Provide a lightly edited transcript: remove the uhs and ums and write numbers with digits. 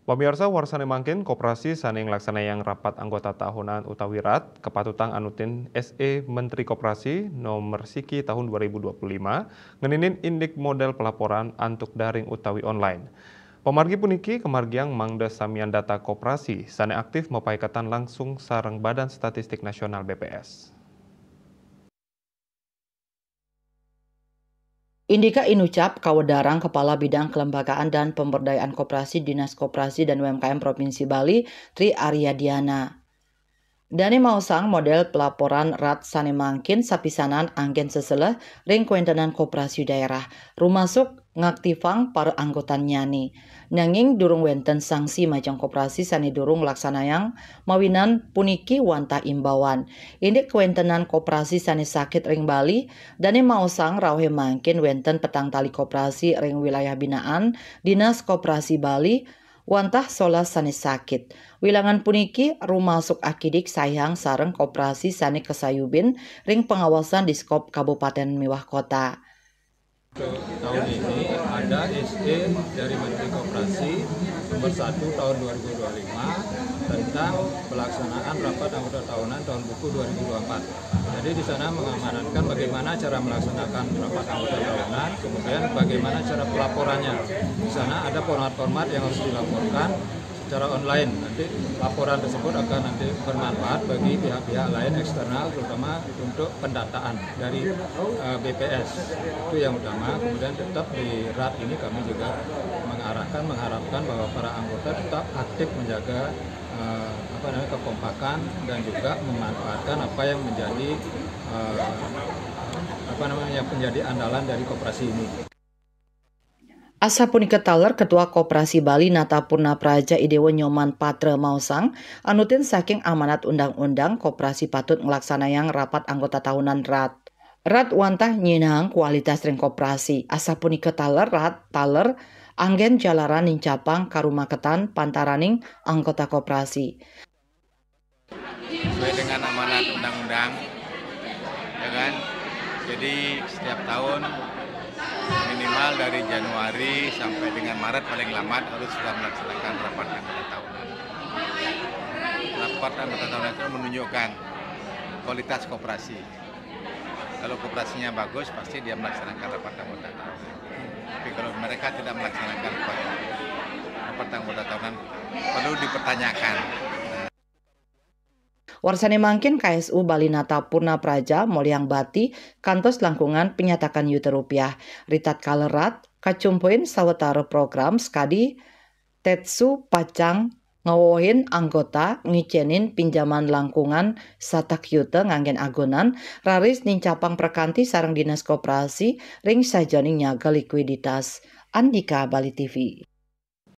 Pemirsa warsane mangkin koperasi saning laksanayang rapat anggota tahunan utawi RAT kepatutang anutin SE Menteri Koperasi nomor siki tahun 2025 ngeninin indik model pelaporan antuk daring utawi online. Pemargi puniki kemargiang mangda samian data koperasi sane aktif mepaikatan langsung sareng Badan Statistik Nasional BPS. Indika Inucap, Kawedarang Kepala Bidang Kelembagaan dan Pemberdayaan Koperasi Dinas Koperasi dan UMKM Provinsi Bali, Tri Aryadiana. Dani mausang model pelaporan RAT sane mangkin sapisanan anggen seseleh ring kuentenan koperasi daerah. Rumasuk ngaktifang para anggotan nyani. Nanging durung wenten sanksi macam koperasi sane durung laksanayang mawinan puniki wanta imbawan. Indik kuentenan koperasi sane sakit ring Bali dani mausang rauhe mangkin wenten petang tali koperasi ring wilayah binaan Dinas Koperasi Bali wantah solas sane sakit. Wilangan puniki rumasuk akidik sayang sareng koperasi sane kesayubin ring pengawasan di skop Kabupaten Miwah Kota. Tahun ini ada SE dari Menteri Koperasi nomor 1 tahun 2025 tentang pelaksanaan rapat anggota tahunan tahun buku 2024. Jadi di sana mengamanatkan bagaimana cara melaksanakan rapat anggota tahunan, kemudian bagaimana cara pelaporannya. Di sana ada format-format yang harus dilaporkan secara online. Nanti laporan tersebut akan nanti bermanfaat bagi pihak-pihak lain eksternal, terutama untuk pendataan dari BPS. Itu yang utama. Kemudian tetap di RAT ini kami juga mengharapkan bahwa para anggota tetap aktif menjaga kekompakan dan juga memanfaatkan apa yang menjadi menjadi andalan dari koperasi ini. Asa punika taler Ketua Koperasi Bali Nata Purna Praja Idewo Nyoman Patre Mausang anutin saking amanat undang-undang koperasi patut ngelaksanayang rapat anggota tahunan RAT. RAT wantah nyinang kualitas ring koperasi. Asa punika taler RAT taler anggen jalaran nincapang karumaketan pantaraning anggota koperasi. Sesuai dengan amanat undang-undang, ya kan? Jadi setiap tahun minimal dari Januari sampai dengan Maret paling lambat harus sudah melaksanakan rapat anggota tahunan. Rapat anggota tahunan itu menunjukkan kualitas koperasi. Kalau koperasinya bagus, pasti dia melaksanakan rapat anggota tahunan. Tapi kalau mereka tidak melaksanakan rapat anggota tahunan, perlu dipertanyakan. Warsane mangkin KSU Bali Nata Purna Praja Molyang Bati kantos langkungan penyatakan yuta rupiah. Ritat kalerat kacumpuin sawetara program skadi Tetsu Pacang ngawohin anggota ngicenin pinjaman langkungan satak yuta nganggen agunan raris nincapang perkanti sareng Dinas Koperasi ring sajoning nyaga likuiditas. Andika Bali TV.